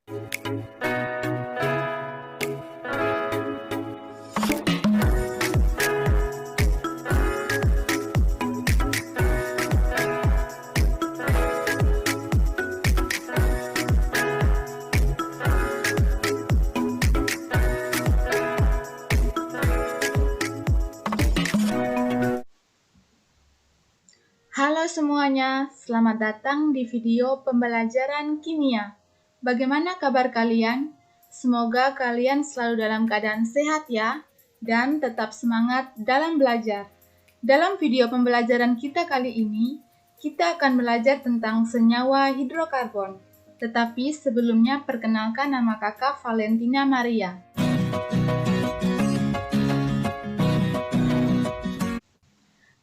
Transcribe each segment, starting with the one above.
Halo semuanya, selamat datang di video pembelajaran kimia. Bagaimana kabar kalian? Semoga kalian selalu dalam keadaan sehat ya, dan tetap semangat dalam belajar. Dalam video pembelajaran kita kali ini, kita akan belajar tentang senyawa hidrokarbon. Tetapi sebelumnya perkenalkan nama kakak Valentina Maria.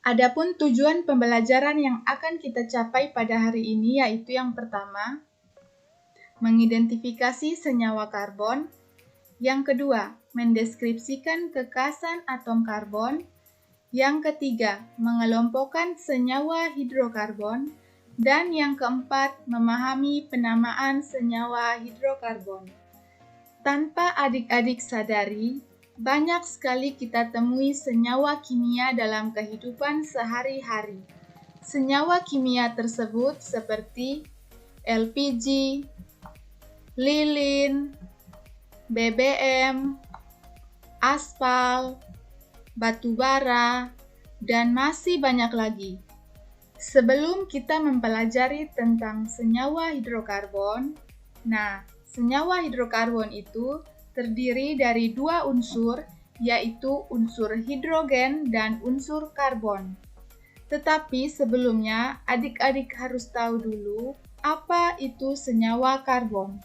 Adapun tujuan pembelajaran yang akan kita capai pada hari ini yaitu yang pertama, mengidentifikasi senyawa karbon. Yang kedua, mendeskripsikan kekhasan atom karbon. Yang ketiga, mengelompokkan senyawa hidrokarbon. Dan yang keempat, memahami penamaan senyawa hidrokarbon. Tanpa adik-adik sadari, banyak sekali kita temui senyawa kimia dalam kehidupan sehari-hari. Senyawa kimia tersebut seperti LPG, lilin, BBM, aspal, batu bara, dan masih banyak lagi. Sebelum kita mempelajari tentang senyawa hidrokarbon, senyawa hidrokarbon itu terdiri dari dua unsur, yaitu unsur hidrogen dan unsur karbon. Tetapi sebelumnya, adik-adik harus tahu dulu apa itu senyawa karbon.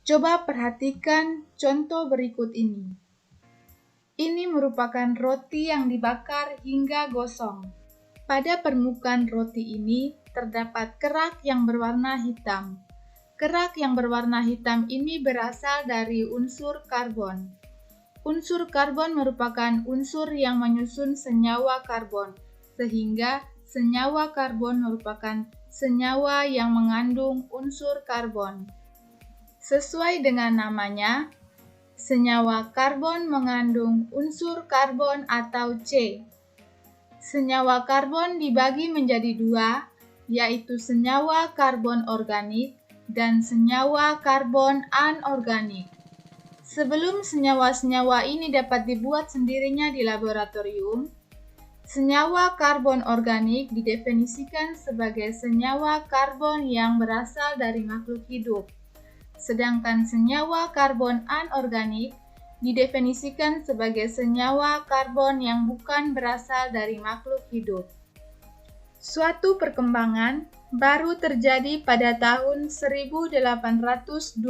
Coba perhatikan contoh berikut ini. Ini merupakan roti yang dibakar hingga gosong. Pada permukaan roti ini terdapat kerak yang berwarna hitam. Kerak yang berwarna hitam ini berasal dari unsur karbon. Unsur karbon merupakan unsur yang menyusun senyawa karbon, sehingga senyawa karbon merupakan senyawa yang mengandung unsur karbon. Sesuai dengan namanya, senyawa karbon mengandung unsur karbon atau C. Senyawa karbon dibagi menjadi dua, yaitu senyawa karbon organik dan senyawa karbon anorganik. Sebelum senyawa-senyawa ini dapat dibuat sendirinya di laboratorium, senyawa karbon organik didefinisikan sebagai senyawa karbon yang berasal dari makhluk hidup, sedangkan senyawa karbon anorganik didefinisikan sebagai senyawa karbon yang bukan berasal dari makhluk hidup. Suatu perkembangan baru terjadi pada tahun 1823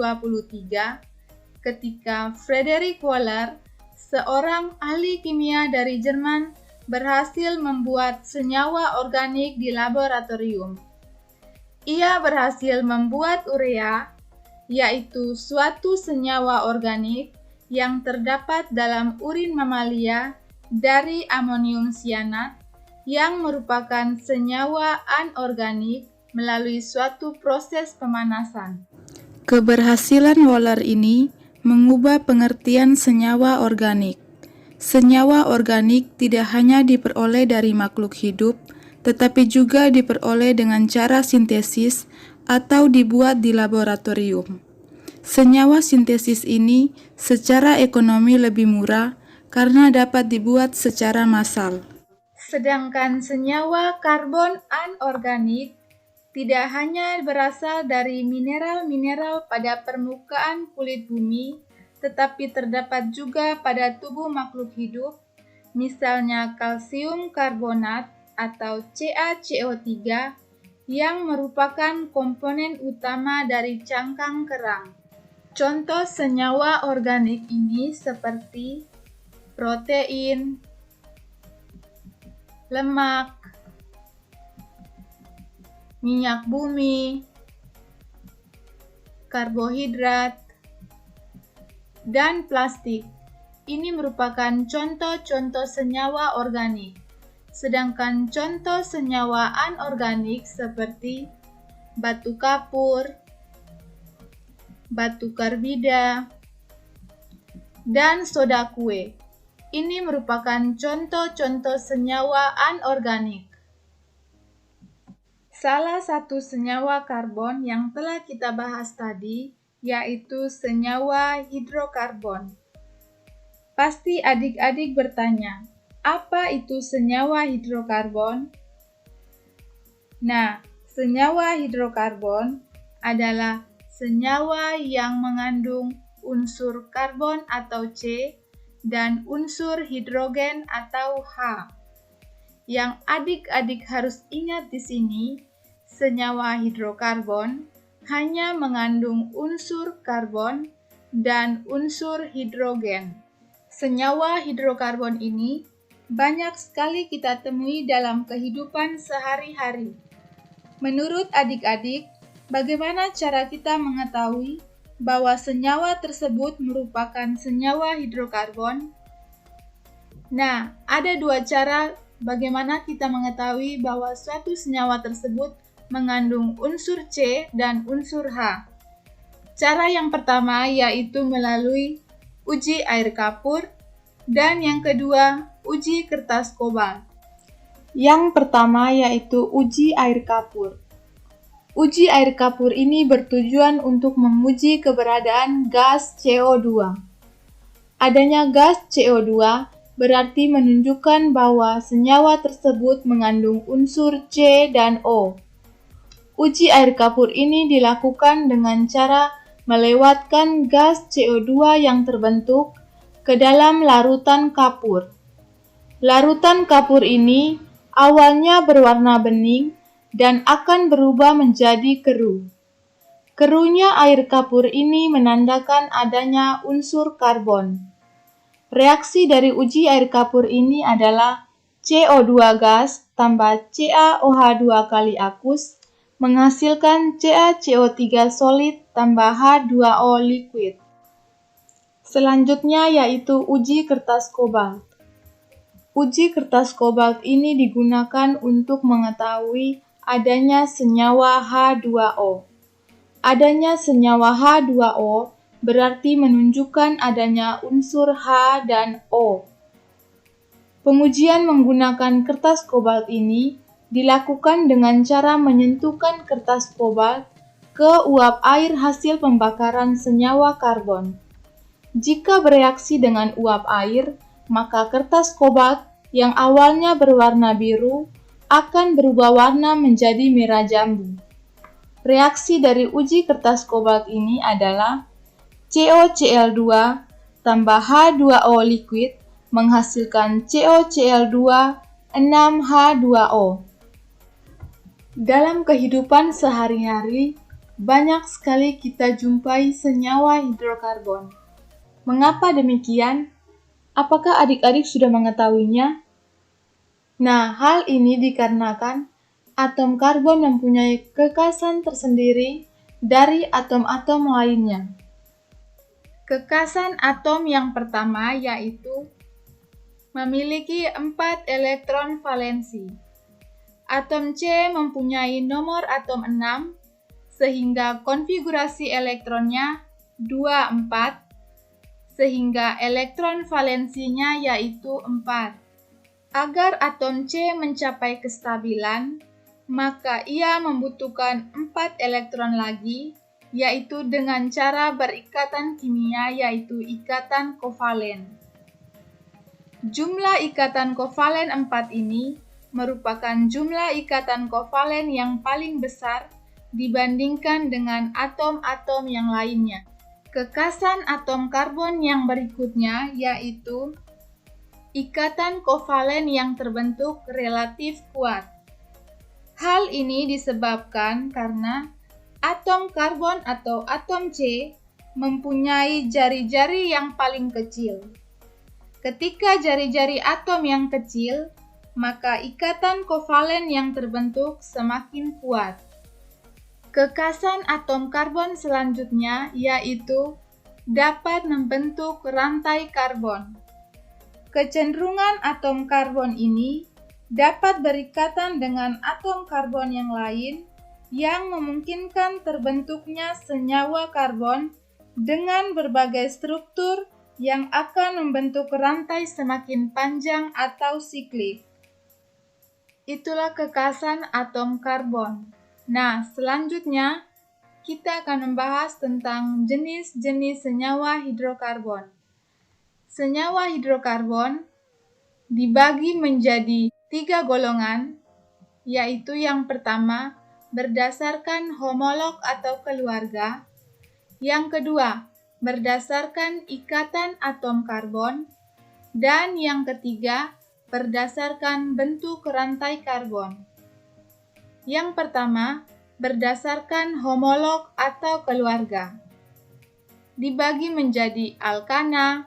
ketika Friedrich Wöhler, seorang ahli kimia dari Jerman, berhasil membuat senyawa organik di laboratorium. Ia berhasil membuat urea, yaitu suatu senyawa organik yang terdapat dalam urin mamalia dari amonium cyanat, yang merupakan senyawa anorganik melalui suatu proses pemanasan. Keberhasilan Wöhler ini mengubah pengertian senyawa organik. Senyawa organik tidak hanya diperoleh dari makhluk hidup, tetapi juga diperoleh dengan cara sintesis atau dibuat di laboratorium. Senyawa sintesis ini secara ekonomi lebih murah karena dapat dibuat secara massal. Sedangkan senyawa karbon anorganik tidak hanya berasal dari mineral-mineral pada permukaan kulit bumi, tetapi terdapat juga pada tubuh makhluk hidup, misalnya kalsium karbonat atau CaCO3 yang merupakan komponen utama dari cangkang kerang. Contoh senyawa organik ini seperti protein, lemak, minyak bumi, karbohidrat, dan plastik. Ini merupakan contoh-contoh senyawa organik. Sedangkan contoh senyawa anorganik seperti batu kapur, batu karbida, dan soda kue. Ini merupakan contoh-contoh senyawa anorganik. Salah satu senyawa karbon yang telah kita bahas tadi yaitu senyawa hidrokarbon. Pasti adik-adik bertanya, apa itu senyawa hidrokarbon? Nah, senyawa hidrokarbon adalah senyawa yang mengandung unsur karbon atau C dan unsur hidrogen atau H. Yang adik-adik harus ingat di sini, senyawa hidrokarbon hanya mengandung unsur karbon dan unsur hidrogen. Senyawa hidrokarbon ini banyak sekali kita temui dalam kehidupan sehari-hari. Menurut adik-adik, bagaimana cara kita mengetahui bahwa senyawa tersebut merupakan senyawa hidrokarbon? Nah, ada dua cara bagaimana kita mengetahui bahwa suatu senyawa tersebut mengandung unsur C dan unsur H. Cara yang pertama yaitu melalui uji air kapur, dan yang kedua uji kertas kobalt. Yang pertama yaitu uji air kapur. Uji air kapur ini bertujuan untuk menguji keberadaan gas CO2. Adanya gas CO2 berarti menunjukkan bahwa senyawa tersebut mengandung unsur C dan O. Uji air kapur ini dilakukan dengan cara melewatkan gas CO2 yang terbentuk ke dalam larutan kapur. Larutan kapur ini awalnya berwarna bening dan akan berubah menjadi keruh. Keruhnya air kapur ini menandakan adanya unsur karbon. Reaksi dari uji air kapur ini adalah CO2 gas tambah CaOH2 kali akus menghasilkan CaCO3 solid tambah H2O liquid. Selanjutnya yaitu uji kertas kobalt. Uji kertas kobalt ini digunakan untuk mengetahui adanya senyawa H2O. Adanya senyawa H2O berarti menunjukkan adanya unsur H dan O. Pengujian menggunakan kertas kobalt ini dilakukan dengan cara menyentuhkan kertas kobalt ke uap air hasil pembakaran senyawa karbon. Jika bereaksi dengan uap air, maka kertas kobalt yang awalnya berwarna biru akan berubah warna menjadi merah jambu. Reaksi dari uji kertas kobalt ini adalah CoCl2 tambah H2O liquid menghasilkan CoCl2 6H2O. Dalam kehidupan sehari-hari, banyak sekali kita jumpai senyawa hidrokarbon. Mengapa demikian? Apakah adik-adik sudah mengetahuinya? Nah, hal ini dikarenakan atom karbon mempunyai kekhasan tersendiri dari atom-atom lainnya. Kekhasan atom yang pertama yaitu memiliki 4 elektron valensi. Atom C mempunyai nomor atom 6, sehingga konfigurasi elektronnya 24, sehingga elektron valensinya yaitu 4. Agar atom C mencapai kestabilan, maka ia membutuhkan 4 elektron lagi, yaitu dengan cara berikatan kimia yaitu ikatan kovalen. Jumlah ikatan kovalen 4 ini merupakan jumlah ikatan kovalen yang paling besar dibandingkan dengan atom-atom yang lainnya. Kekhasan atom karbon yang berikutnya yaitu ikatan kovalen yang terbentuk relatif kuat. Hal ini disebabkan karena atom karbon atau atom C mempunyai jari-jari yang paling kecil. Ketika jari-jari atom yang kecil, maka ikatan kovalen yang terbentuk semakin kuat. Kekhasan atom karbon selanjutnya yaitu dapat membentuk rantai karbon. Kecenderungan atom karbon ini dapat berikatan dengan atom karbon yang lain yang memungkinkan terbentuknya senyawa karbon dengan berbagai struktur yang akan membentuk rantai semakin panjang atau siklik. Itulah kekhasan atom karbon. Nah, selanjutnya kita akan membahas tentang jenis-jenis senyawa hidrokarbon. Senyawa hidrokarbon dibagi menjadi 3 golongan, yaitu yang pertama berdasarkan homolog atau keluarga, yang kedua berdasarkan ikatan atom karbon, dan yang ketiga berdasarkan bentuk rantai karbon. Yang pertama berdasarkan homolog atau keluarga, dibagi menjadi alkana,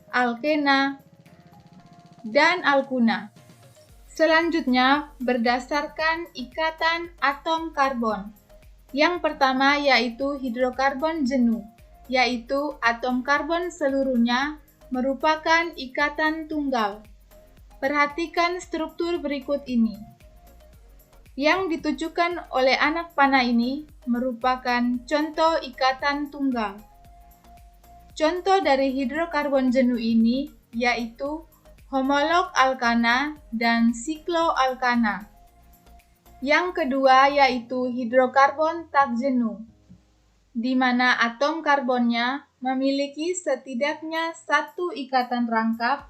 alkena, dan alkuna. Selanjutnya, berdasarkan ikatan atom karbon. Yang pertama yaitu hidrokarbon jenuh, yaitu atom karbon seluruhnya merupakan ikatan tunggal. Perhatikan struktur berikut ini. Yang ditujukan oleh anak panah ini merupakan contoh ikatan tunggal. Contoh dari hidrokarbon jenuh ini yaitu homolog alkana dan sikloalkana. Yang kedua yaitu hidrokarbon tak jenuh, di mana atom karbonnya memiliki setidaknya satu ikatan rangkap,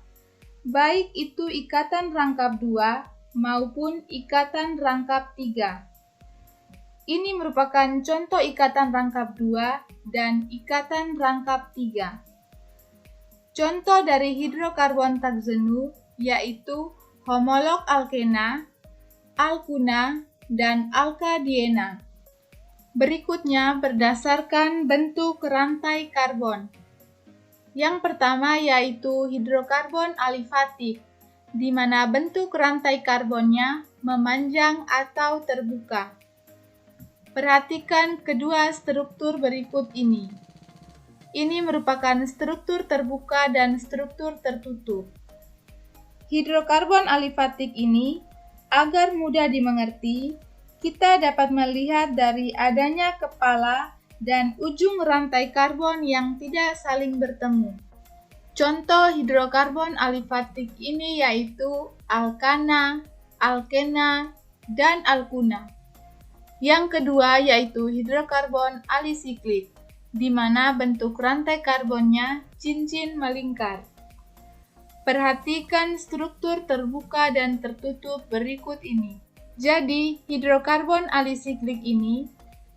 baik itu ikatan rangkap 2 maupun ikatan rangkap 3. Ini merupakan contoh ikatan rangkap 2 dan ikatan rangkap 3. Contoh dari hidrokarbon tak jenuh yaitu homolog alkena, alkuna, dan alkadiena. Berikutnya berdasarkan bentuk rantai karbon. Yang pertama yaitu hidrokarbon alifatik, di mana bentuk rantai karbonnya memanjang atau terbuka. Perhatikan kedua struktur berikut ini. Ini merupakan struktur terbuka dan struktur tertutup. Hidrokarbon alifatik ini, agar mudah dimengerti, kita dapat melihat dari adanya kepala dan ujung rantai karbon yang tidak saling bertemu. Contoh hidrokarbon alifatik ini yaitu alkana, alkena, dan alkuna. Yang kedua yaitu hidrokarbon alisiklik, di mana bentuk rantai karbonnya cincin melingkar. Perhatikan struktur terbuka dan tertutup berikut ini. Jadi, hidrokarbon alisiklik ini,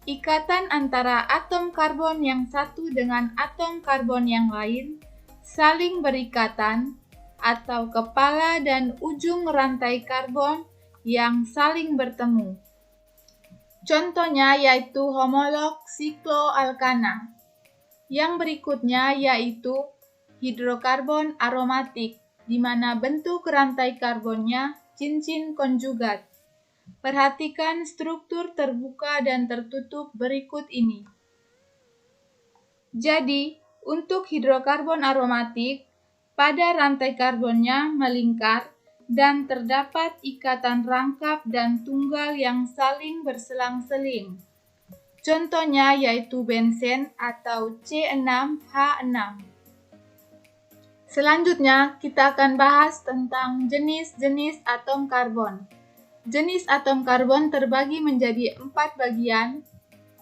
ikatan antara atom karbon yang satu dengan atom karbon yang lain saling berikatan atau kepala dan ujung rantai karbon yang saling bertemu. Contohnya yaitu homolog sikloalkana. Yang berikutnya yaitu hidrokarbon aromatik, di mana bentuk rantai karbonnya cincin konjugat. Perhatikan struktur terbuka dan tertutup berikut ini. Jadi, untuk hidrokarbon aromatik, pada rantai karbonnya melingkar dan terdapat ikatan rangkap dan tunggal yang saling berselang-seling. Contohnya yaitu benzen atau C6H6. Selanjutnya, kita akan bahas tentang jenis-jenis atom karbon. Jenis atom karbon terbagi menjadi 4 bagian,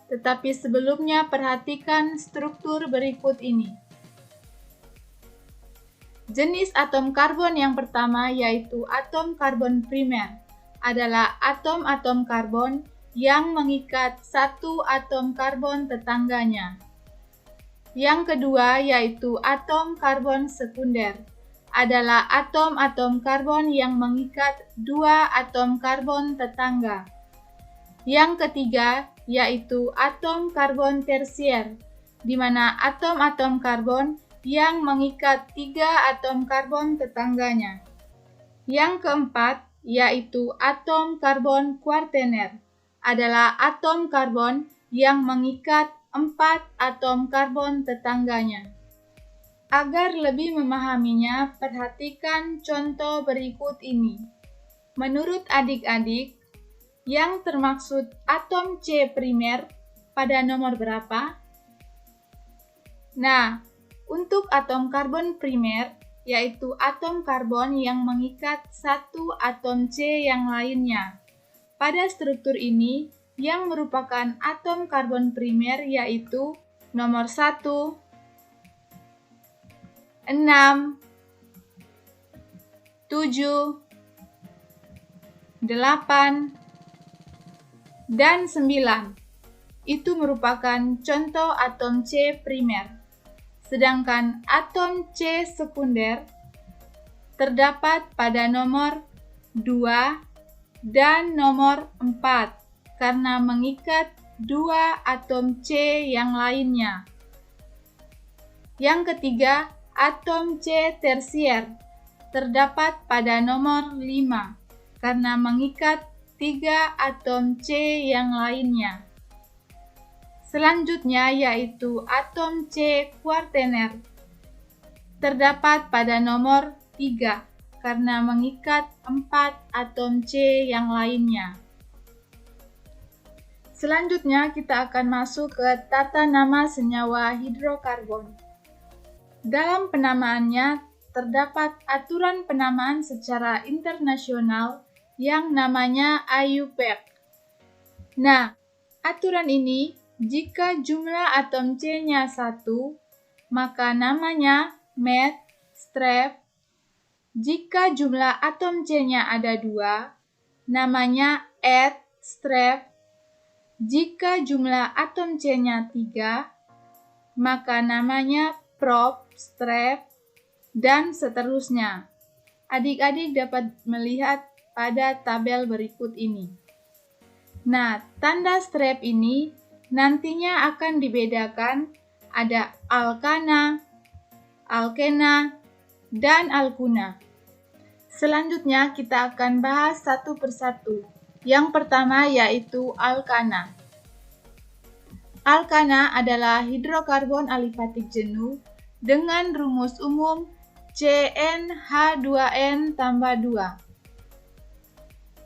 tetapi sebelumnya perhatikan struktur berikut ini. Jenis atom karbon yang pertama yaitu atom karbon primer, adalah atom-atom karbon yang mengikat satu atom karbon tetangganya. Yang kedua yaitu atom karbon sekunder, adalah atom-atom karbon yang mengikat dua atom karbon tetangga. Yang ketiga yaitu atom karbon tersier, di mana atom-atom karbon yang mengikat 3 atom karbon tetangganya. Yang keempat yaitu atom karbon kuartener, adalah atom karbon yang mengikat 4 atom karbon tetangganya. Agar lebih memahaminya, perhatikan contoh berikut ini. Menurut adik-adik, yang termaksud atom C primer pada nomor berapa? Nah, untuk atom karbon primer, yaitu atom karbon yang mengikat satu atom C yang lainnya. Pada struktur ini, yang merupakan atom karbon primer yaitu nomor 1, 6, 7, 8, dan 9. Itu merupakan contoh atom C primer. Sedangkan atom C sekunder terdapat pada nomor 2 dan nomor 4 karena mengikat dua atom C yang lainnya. Yang ketiga, atom C tersier terdapat pada nomor 5 karena mengikat 3 atom C yang lainnya. Selanjutnya yaitu atom C kuartener terdapat pada nomor 3 karena mengikat 4 atom C yang lainnya. Selanjutnya kita akan masuk ke tata nama senyawa hidrokarbon. Dalam penamaannya terdapat aturan penamaan secara internasional yang namanya IUPAC. Nah, aturan ini jika jumlah atom C-nya 1, maka namanya met, strep. Jika jumlah atom C-nya ada 2, namanya eth, strep. Jika jumlah atom C-nya 3, maka namanya prop, strep, dan seterusnya. Adik-adik dapat melihat pada tabel berikut ini. Nah, tanda strep ini nantinya akan dibedakan ada alkana, alkena, dan alkuna. Selanjutnya kita akan bahas satu persatu. Yang pertama yaitu alkana. Alkana adalah hidrokarbon alifatik jenuh dengan rumus umum CnH2n+2.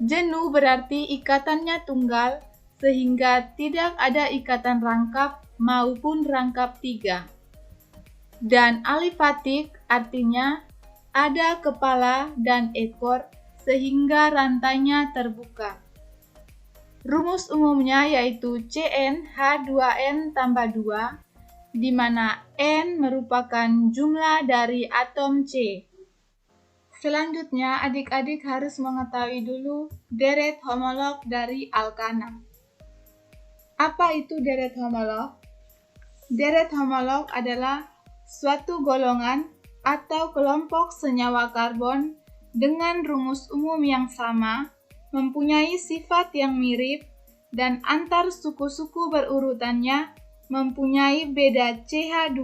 Jenuh berarti ikatannya tunggal sehingga tidak ada ikatan rangkap maupun rangkap 3. Dan alifatik artinya ada kepala dan ekor sehingga rantainya terbuka. Rumus umumnya yaitu CnH2n+2, di mana N merupakan jumlah dari atom C. Selanjutnya, adik-adik harus mengetahui dulu deret homolog dari alkana. Apa itu deret homolog? Deret homolog adalah suatu golongan atau kelompok senyawa karbon dengan rumus umum yang sama, mempunyai sifat yang mirip, dan antar suku-suku berurutannya mempunyai beda CH2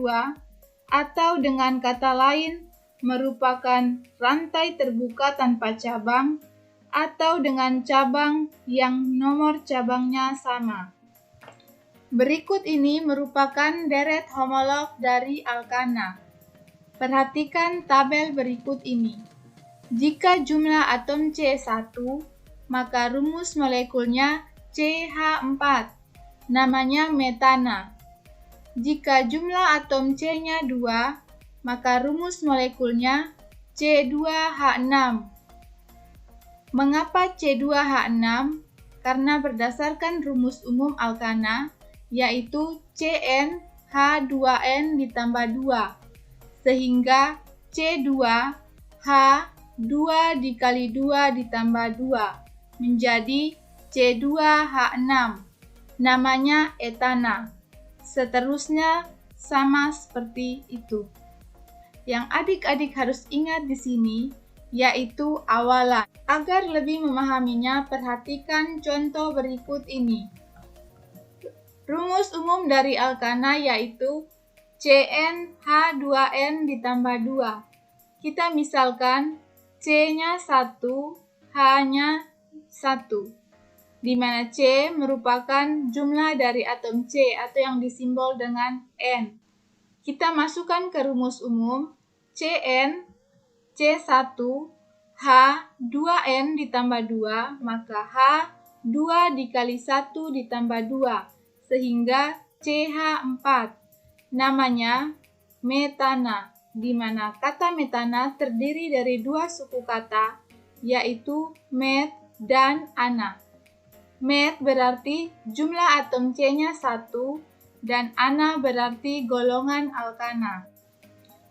atau dengan kata lain merupakan rantai terbuka tanpa cabang atau dengan cabang yang nomor cabangnya sama. Berikut ini merupakan deret homolog dari alkana. Perhatikan tabel berikut ini. Jika jumlah atom C1, maka rumus molekulnya CH4, namanya metana. Jika jumlah atom C-nya 2, maka rumus molekulnya C2H6. Mengapa C2H6? Karena berdasarkan rumus umum alkana, yaitu CnH2n+2, sehingga C2H2 dikali 2 ditambah 2 menjadi C2H6, namanya etana. Seterusnya sama seperti itu. Yang adik-adik harus ingat di sini yaitu awalan. Agar lebih memahaminya, perhatikan contoh berikut ini. Rumus umum dari alkana yaitu CnH2n+2. Kita misalkan C-nya 1, H-nya 1, di mana C merupakan jumlah dari atom C atau yang disimbol dengan N. Kita masukkan ke rumus umum Cn C1 H2n+2, maka H 2 dikali 1 ditambah 2, sehingga CH4. Namanya metana, di mana kata metana terdiri dari dua suku kata, yaitu met dan ana. Met berarti jumlah atom C-nya 1, dan ana berarti golongan alkana.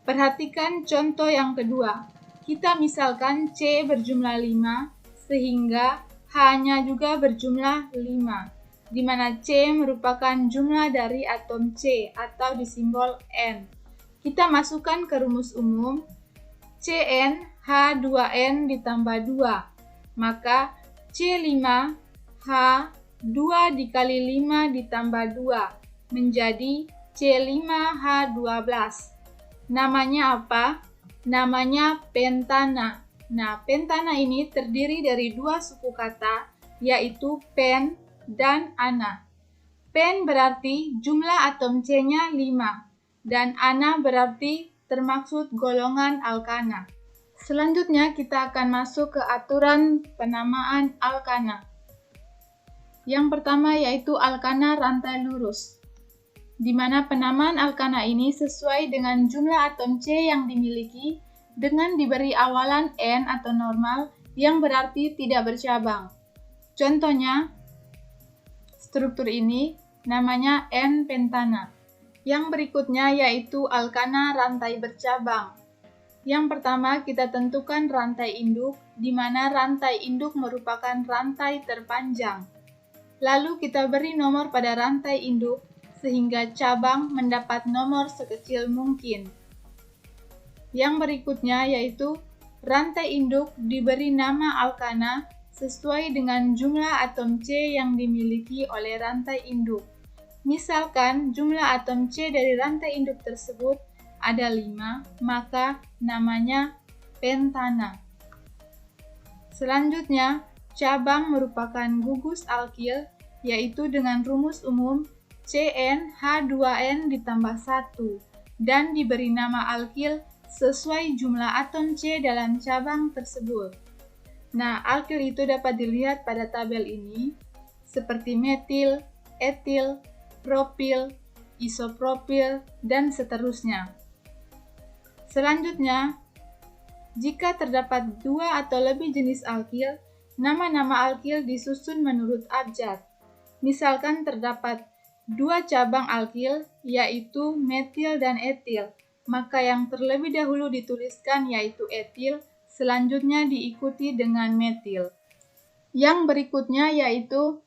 Perhatikan contoh yang kedua. Kita misalkan C berjumlah 5, sehingga H-nya juga berjumlah 5, di mana C merupakan jumlah dari atom C atau disimbol N. Kita masukkan ke rumus umum, Cn H2n ditambah 2, maka C5 H2 dikali 5 ditambah 2 menjadi C5H12. Namanya apa? Namanya pentana. Nah, pentana ini terdiri dari dua suku kata, yaitu pen dan ana. Pen berarti jumlah atom C-nya 5, dan ana berarti termaksud golongan alkana. Selanjutnya kita akan masuk ke aturan penamaan alkana. Yang pertama yaitu alkana rantai lurus, di mana penamaan alkana ini sesuai dengan jumlah atom C yang dimiliki dengan diberi awalan N atau normal yang berarti tidak bercabang. Contohnya, struktur ini namanya N-pentana. Yang berikutnya yaitu alkana rantai bercabang. Yang pertama kita tentukan rantai induk, di mana rantai induk merupakan rantai terpanjang. Lalu kita beri nomor pada rantai induk, sehingga cabang mendapat nomor sekecil mungkin. Yang berikutnya yaitu rantai induk diberi nama alkana sesuai dengan jumlah atom C yang dimiliki oleh rantai induk. Misalkan jumlah atom C dari rantai induk tersebut ada 5, maka namanya pentana. Selanjutnya, cabang merupakan gugus alkil, yaitu dengan rumus umum CnH2n ditambah 1, dan diberi nama alkil sesuai jumlah atom C dalam cabang tersebut. Nah, alkil itu dapat dilihat pada tabel ini, seperti metil, etil, propil, isopropil, dan seterusnya. Selanjutnya, jika terdapat 2 atau lebih jenis alkil, nama-nama alkil disusun menurut abjad. Misalkan terdapat 2 cabang alkil, yaitu metil dan etil, maka yang terlebih dahulu dituliskan yaitu etil, selanjutnya diikuti dengan metil. Yang berikutnya yaitu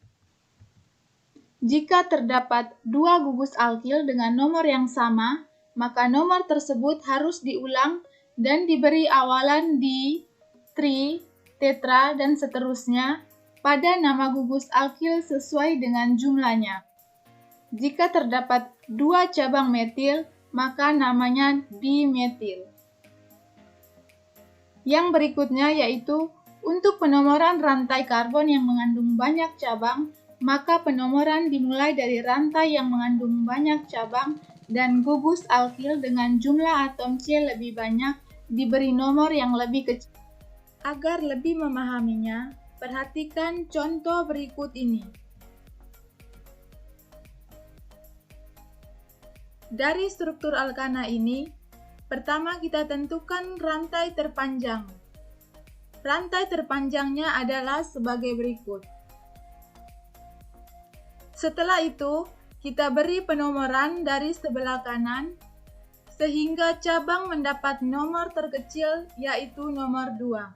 jika terdapat 2 gugus alkil dengan nomor yang sama, maka nomor tersebut harus diulang dan diberi awalan di, tri, tetra, dan seterusnya pada nama gugus alkil sesuai dengan jumlahnya. Jika terdapat 2 cabang metil, maka namanya dimetil. Yang berikutnya yaitu untuk penomoran rantai karbon yang mengandung banyak cabang, maka penomoran dimulai dari rantai yang mengandung banyak cabang dan gugus alkil dengan jumlah atom C lebih banyak diberi nomor yang lebih kecil. Agar lebih memahaminya, perhatikan contoh berikut ini. Dari struktur alkana ini, pertama kita tentukan rantai terpanjang. Rantai terpanjangnya adalah sebagai berikut. Setelah itu, kita beri penomoran dari sebelah kanan, sehingga cabang mendapat nomor terkecil yaitu nomor 2.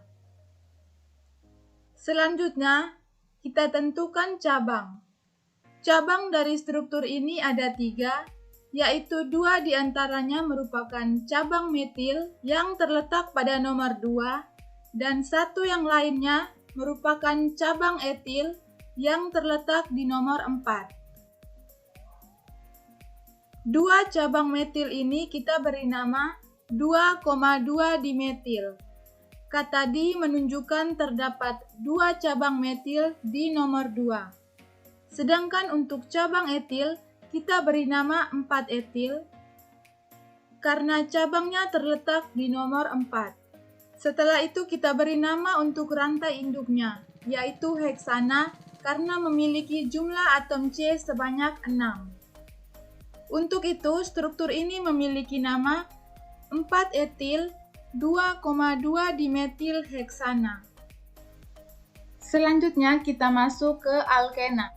Selanjutnya, kita tentukan cabang. Cabang dari struktur ini ada 3, yaitu 2 diantaranya merupakan cabang metil yang terletak pada nomor 2, dan 1 yang lainnya merupakan cabang etil yang terletak di nomor 4. 2 cabang metil ini kita beri nama 2,2 dimetil. Kata di menunjukkan terdapat 2 cabang metil di nomor 2. Sedangkan untuk cabang etil, kita beri nama 4 etil karena cabangnya terletak di nomor 4. Setelah itu kita beri nama untuk rantai induknya, yaitu heksana karena memiliki jumlah atom C sebanyak 6. Untuk itu, struktur ini memiliki nama 4-etil 2,2 dimetil heksana. Selanjutnya kita masuk ke alkena.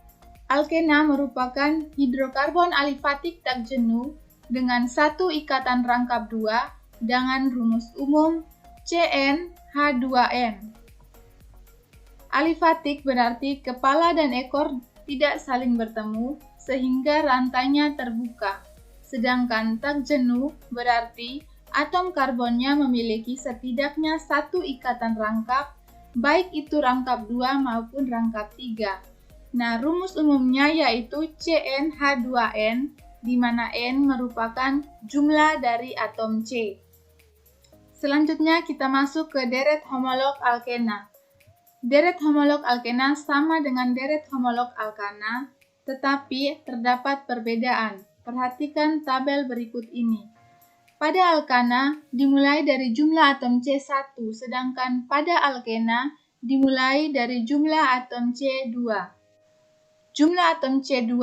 Alkena merupakan hidrokarbon alifatik tak jenuh dengan satu ikatan rangkap 2 dengan rumus umum CnH2n. Alifatik berarti kepala dan ekor tidak saling bertemu sehingga rantainya terbuka. Sedangkan tak jenuh berarti atom karbonnya memiliki setidaknya satu ikatan rangkap, baik itu rangkap 2 maupun rangkap 3. Nah, rumus umumnya yaitu CnH2n, di mana N merupakan jumlah dari atom C. Selanjutnya kita masuk ke deret homolog alkena. Deret homolog alkena sama dengan deret homolog alkana, tetapi terdapat perbedaan. Perhatikan tabel berikut ini. Pada alkana dimulai dari jumlah atom C1, sedangkan pada alkena dimulai dari jumlah atom C2. Jumlah atom C2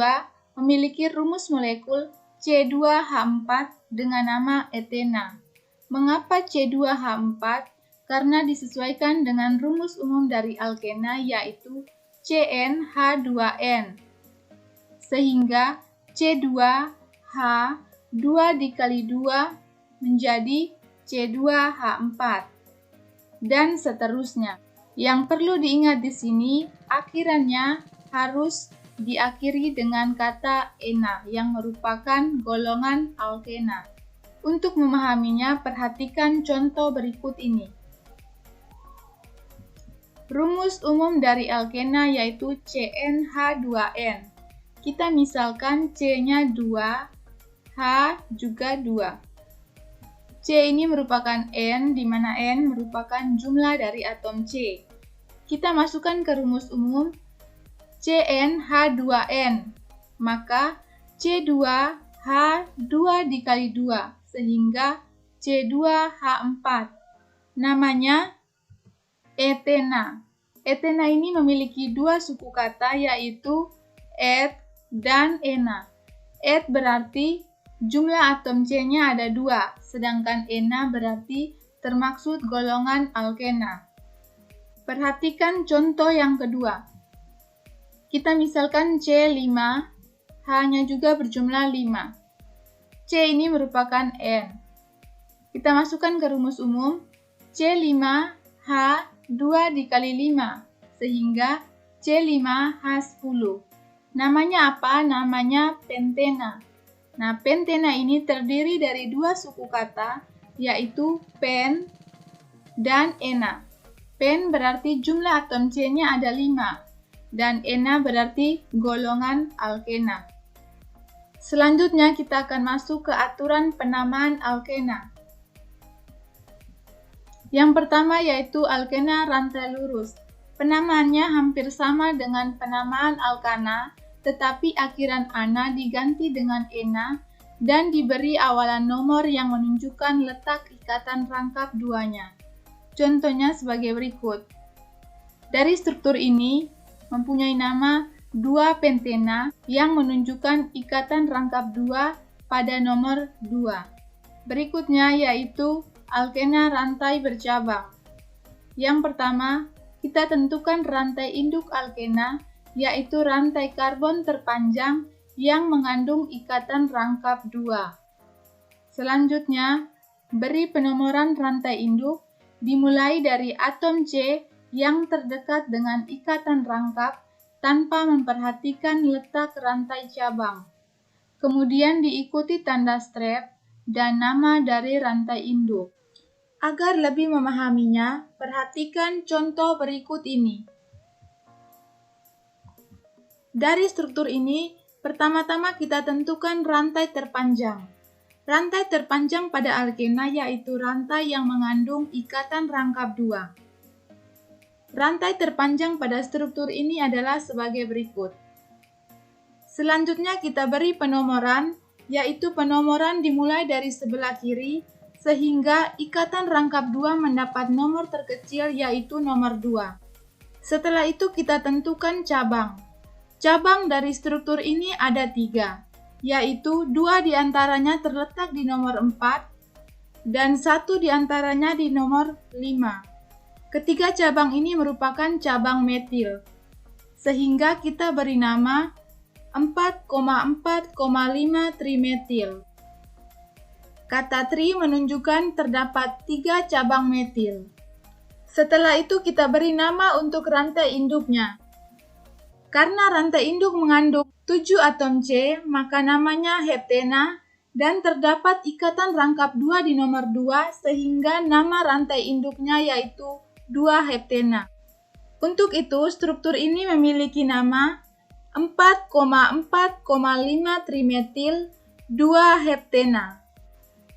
memiliki rumus molekul C2H4 dengan nama etena. Mengapa C2H4? Karena disesuaikan dengan rumus umum dari alkena yaitu CnH2n. Sehingga C2H 2 dikali 2 menjadi C2H4. Dan seterusnya. Yang perlu diingat di sini, akhirannya harus diakhiri dengan kata ena yang merupakan golongan alkena. Untuk memahaminya, perhatikan contoh berikut ini. Rumus umum dari alkena yaitu CnH2n. Kita misalkan C-nya 2, H juga 2. C ini merupakan N, di mana N merupakan jumlah dari atom C. Kita masukkan ke rumus umum CnH2n, maka C2H2 dikali 2, sehingga C2H4. Namanya etena. Etena ini memiliki dua suku kata yaitu et dan ena. Et berarti jumlah atom C-nya ada 2, sedangkan ena berarti termaksud golongan alkena. Perhatikan contoh yang kedua. Kita misalkan C5, H-nya juga berjumlah 5. C ini merupakan N. Kita masukkan ke rumus umum C5H 2 dikali 5, sehingga C5H10. Namanya apa? Namanya pentena. Nah, pentena ini terdiri dari dua suku kata, yaitu pen dan ena. Pen berarti jumlah atom C-nya ada 5, dan ena berarti golongan alkena. Selanjutnya kita akan masuk ke aturan penamaan alkena. Yang pertama yaitu alkena rantai lurus. Penamaannya hampir sama dengan penamaan alkana, tetapi akhiran ana diganti dengan ena dan diberi awalan nomor yang menunjukkan letak ikatan rangkap duanya. Contohnya sebagai berikut. Dari struktur ini mempunyai nama 2 pentena yang menunjukkan ikatan rangkap 2 pada nomor 2. Berikutnya yaitu alkena rantai bercabang. Yang pertama, kita tentukan rantai induk alkena, yaitu rantai karbon terpanjang yang mengandung ikatan rangkap 2. Selanjutnya, beri penomoran rantai induk dimulai dari atom C yang terdekat dengan ikatan rangkap tanpa memperhatikan letak rantai cabang. Kemudian diikuti tanda strap dan nama dari rantai induk. Agar lebih memahaminya, perhatikan contoh berikut ini. Dari struktur ini, pertama-tama kita tentukan rantai terpanjang. Rantai terpanjang pada alkena yaitu rantai yang mengandung ikatan rangkap 2. Rantai terpanjang pada struktur ini adalah sebagai berikut. Selanjutnya kita beri penomoran, yaitu penomoran dimulai dari sebelah kiri, sehingga ikatan rangkap 2 mendapat nomor terkecil yaitu nomor 2. Setelah itu kita tentukan cabang. Cabang dari struktur ini ada 3, yaitu 2 diantaranya terletak di nomor 4 dan 1 diantaranya di nomor 5. Ketiga cabang ini merupakan cabang metil, sehingga kita beri nama 4,4,5 trimetil. Kata tri menunjukkan terdapat 3 cabang metil. Setelah itu kita beri nama untuk rantai induknya. Karena rantai induk mengandung 7 atom C, maka namanya heptena dan terdapat ikatan rangkap 2 di nomor 2 sehingga nama rantai induknya yaitu 2 heptena. Untuk itu, struktur ini memiliki nama 4,4,5 trimetil 2 heptena.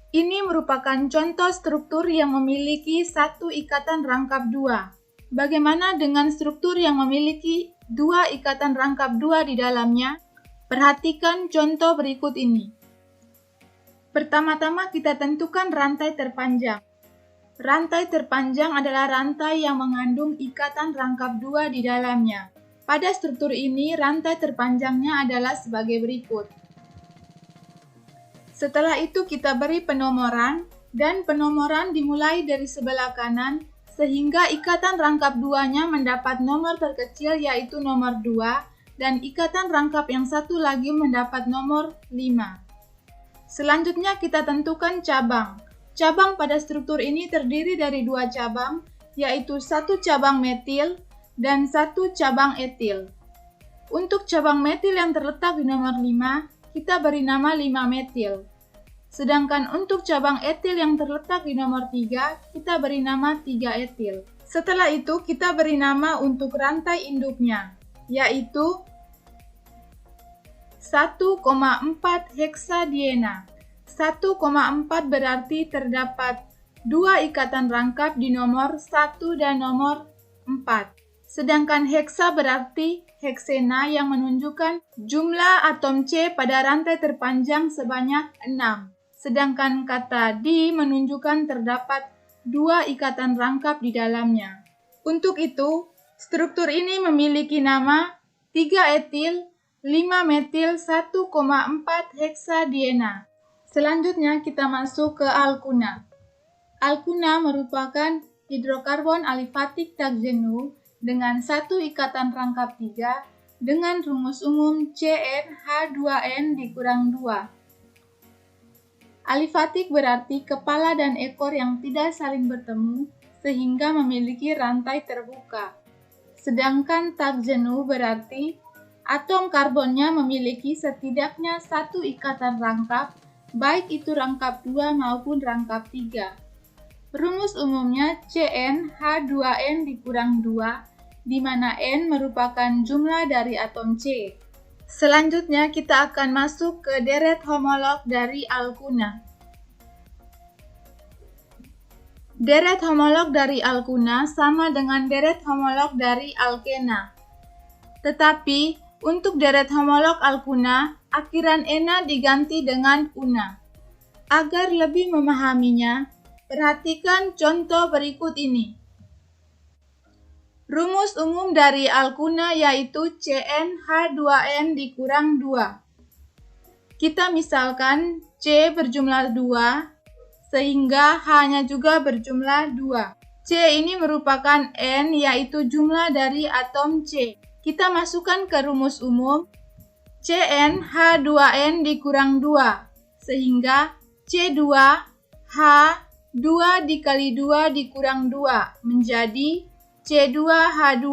Ini merupakan contoh struktur yang memiliki satu ikatan rangkap 2. Bagaimana dengan struktur yang memiliki 2 ikatan rangkap 2 di dalamnya? Perhatikan contoh berikut ini. Pertama-tama kita tentukan rantai terpanjang. Rantai terpanjang adalah rantai yang mengandung ikatan rangkap 2 di dalamnya. Pada struktur ini, rantai terpanjangnya adalah sebagai berikut. Setelah itu kita beri penomoran, dan penomoran dimulai dari sebelah kanan, sehingga ikatan rangkap 2-nya mendapat nomor terkecil yaitu nomor 2, dan ikatan rangkap yang satu lagi mendapat nomor 5. Selanjutnya kita tentukan cabang. Cabang pada struktur ini terdiri dari 2 cabang, yaitu 1 cabang metil dan 1 cabang etil. Untuk cabang metil yang terletak di nomor 5, kita beri nama 5 metil. Sedangkan untuk cabang etil yang terletak di nomor 3, kita beri nama 3 etil. Setelah itu kita beri nama untuk rantai induknya, yaitu 1,4 heksadiena. 1,4 berarti terdapat 2 ikatan rangkap di nomor 1 dan nomor 4. Sedangkan heksa berarti heksena yang menunjukkan jumlah atom C pada rantai terpanjang sebanyak 6. Sedangkan kata di menunjukkan terdapat 2 ikatan rangkap di dalamnya. Untuk itu, struktur ini memiliki nama 3 etil, 5 metil, 1,4 heksadiena. Selanjutnya kita masuk ke alkuna. Alkuna merupakan hidrokarbon alifatik tak jenuh dengan 1 ikatan rangkap 3 dengan rumus umum CnH2n dikurang 2. Alifatik berarti kepala dan ekor yang tidak saling bertemu sehingga memiliki rantai terbuka. Sedangkan tak jenuh berarti atom karbonnya memiliki setidaknya 1 ikatan rangkap, baik itu rangkap 2 maupun rangkap 3. Rumus umumnya CnH2n dikurang 2, di mana N merupakan jumlah dari atom C. Selanjutnya kita akan masuk ke deret homolog dari alkuna. Deret homolog dari alkuna sama dengan deret homolog dari alkena. Tetapi untuk deret homolog alkuna, akhiran ena diganti dengan una. Agar lebih memahaminya, perhatikan contoh berikut ini. Rumus umum dari alkuna yaitu CnH2n dikurang 2. Kita misalkan C berjumlah 2, sehingga H-nya juga berjumlah 2. C ini merupakan N yaitu jumlah dari atom C. Kita masukkan ke rumus umum CnH2n dikurang 2, sehingga C2H 2 dikali 2 dikurang 2 menjadi C2H2.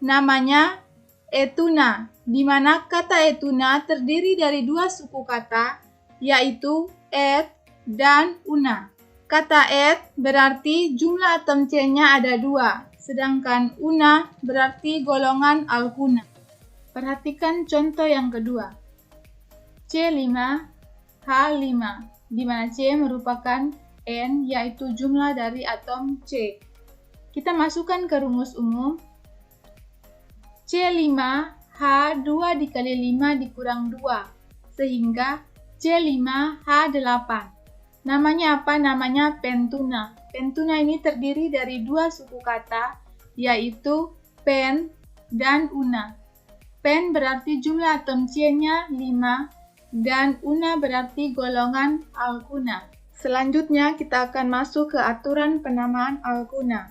Namanya etuna, di mana kata etuna terdiri dari 2 suku kata, yaitu et dan una. Kata et berarti jumlah atom C-nya ada 2, sedangkan una berarti golongan alkuna. Perhatikan contoh yang kedua. C5H5, di mana C merupakan N yaitu jumlah dari atom C. Kita masukkan ke rumus umum C5H2 dikali 5 dikurang 2 sehingga C5H8. Namanya apa? Namanya pentuna. Pentuna ini terdiri dari 2 suku kata yaitu pen, dan una. Pen berarti jumlah atom C-nya 5, dan una berarti golongan alkuna. Selanjutnya kita akan masuk ke aturan penamaan alkuna.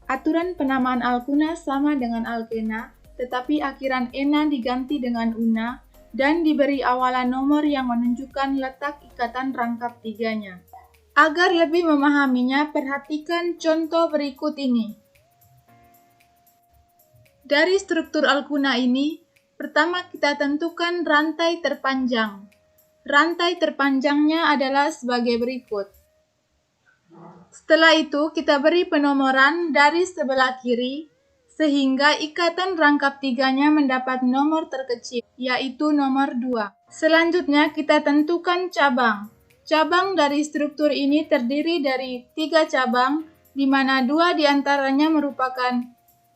Aturan penamaan alkuna sama dengan alkena, tetapi akhiran ena diganti dengan una, dan diberi awalan nomor yang menunjukkan letak ikatan rangkap tiganya. Agar lebih memahaminya, perhatikan contoh berikut ini. Dari struktur alkuna ini, pertama kita tentukan rantai terpanjang. Rantai terpanjangnya adalah sebagai berikut. Setelah itu, kita beri penomoran dari sebelah kiri, sehingga ikatan rangkap tiganya mendapat nomor terkecil, yaitu nomor 2. Selanjutnya, kita tentukan cabang. Cabang dari struktur ini terdiri dari 3 cabang, di mana 2 diantaranya merupakan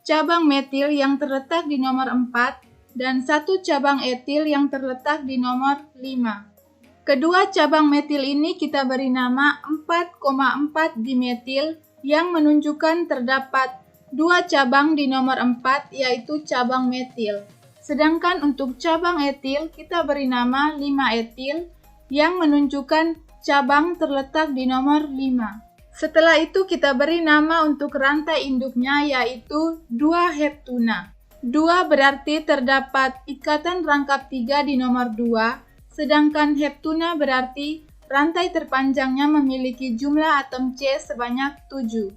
cabang metil yang terletak di nomor 4, dan 1 cabang etil yang terletak di nomor 5. Kedua cabang metil ini kita beri nama 4,4 dimetil yang menunjukkan terdapat 2 cabang di nomor 4, yaitu cabang metil. Sedangkan untuk cabang etil kita beri nama 5 etil yang menunjukkan cabang terletak di nomor 5. Setelah itu kita beri nama untuk rantai induknya, yaitu 2 heptuna. 2 berarti terdapat ikatan rangkap 3 di nomor 2, sedangkan heptuna berarti rantai terpanjangnya memiliki jumlah atom C sebanyak 7.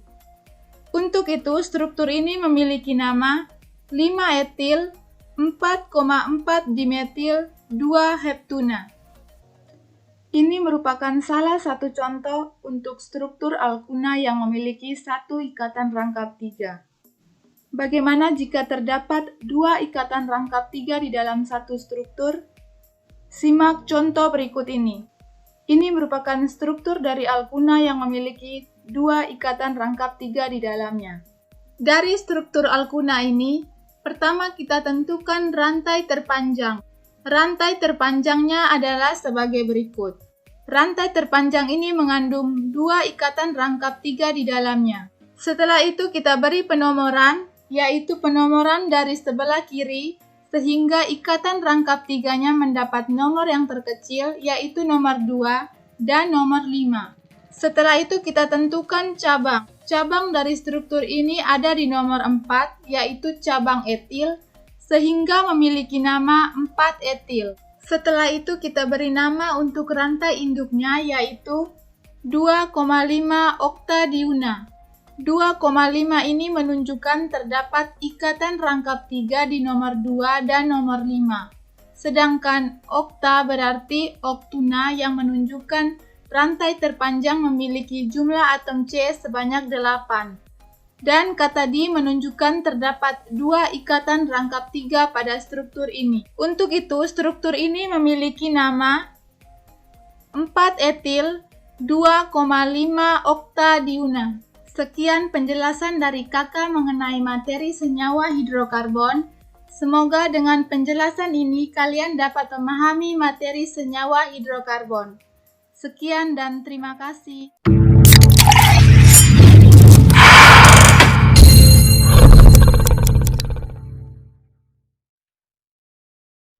Untuk itu, struktur ini memiliki nama 5 etil, 4,4 dimetil, 2 heptuna. Ini merupakan salah satu contoh untuk struktur alkuna yang memiliki 1 ikatan rangkap 3. Bagaimana jika terdapat 2 ikatan rangkap 3 di dalam satu struktur? Simak contoh berikut ini. Ini merupakan struktur dari alkuna yang memiliki 2 ikatan rangkap 3 di dalamnya. Dari struktur alkuna ini, pertama kita tentukan rantai terpanjang. Rantai terpanjangnya adalah sebagai berikut. Rantai terpanjang ini mengandung 2 ikatan rangkap 3 di dalamnya. Setelah itu kita beri penomoran, yaitu penomoran dari sebelah kiri, sehingga ikatan rangkap 3-nya mendapat nomor yang terkecil, yaitu nomor 2 dan nomor 5. Setelah itu kita tentukan cabang. Cabang dari struktur ini ada di nomor 4, yaitu cabang etil, sehingga memiliki nama 4 etil. Setelah itu kita beri nama untuk rantai induknya, yaitu 2,5 oktadiuna. 2,5 ini menunjukkan terdapat ikatan rangkap 3 di nomor 2 dan nomor 5. Sedangkan okta berarti oktuna yang menunjukkan rantai terpanjang memiliki jumlah atom C sebanyak 8. Dan kata di menunjukkan terdapat 2 ikatan rangkap 3 pada struktur ini. Untuk itu, struktur ini memiliki nama 4 etil 2,5 oktadiuna. Sekian penjelasan dari Kakak mengenai materi senyawa hidrokarbon. Semoga dengan penjelasan ini kalian dapat memahami materi senyawa hidrokarbon. Sekian dan terima kasih.